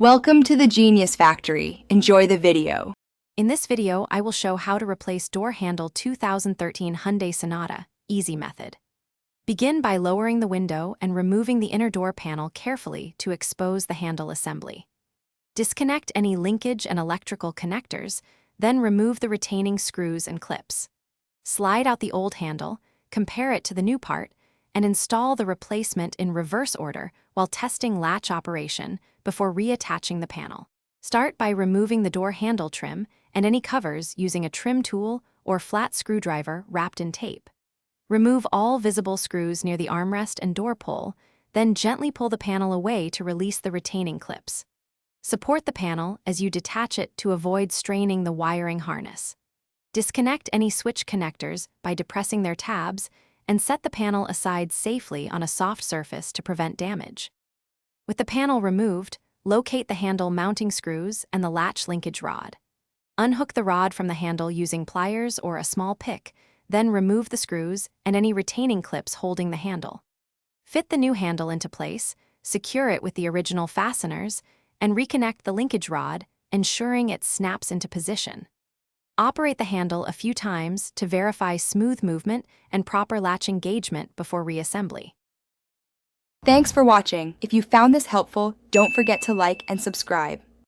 Welcome to the Genius Factory. Enjoy the video. In this video, I will show how to replace door handle 2013 Hyundai Sonata, easy method. Begin by lowering the window and removing the inner door panel carefully to expose the handle assembly. Disconnect any linkage and electrical connectors, then remove the retaining screws and clips. Slide out the old handle, compare it to the new part, and install the replacement in reverse order while testing latch operation before reattaching the panel. Start by removing the door handle trim and any covers using a trim tool or flat screwdriver wrapped in tape. Remove all visible screws near the armrest and door pull, then gently pull the panel away to release the retaining clips. Support the panel as you detach it to avoid straining the wiring harness. Disconnect any switch connectors by depressing their tabs and set the panel aside safely on a soft surface to prevent damage. With the panel removed, locate the handle mounting screws and the latch linkage rod. Unhook the rod from the handle using pliers or a small pick, then remove the screws and any retaining clips holding the handle. Fit the new handle into place, secure it with the original fasteners, and reconnect the linkage rod, ensuring it snaps into position. Operate the handle a few times to verify smooth movement and proper latch engagement before reassembly. Thanks for watching. If you found this helpful, don't forget to like and subscribe.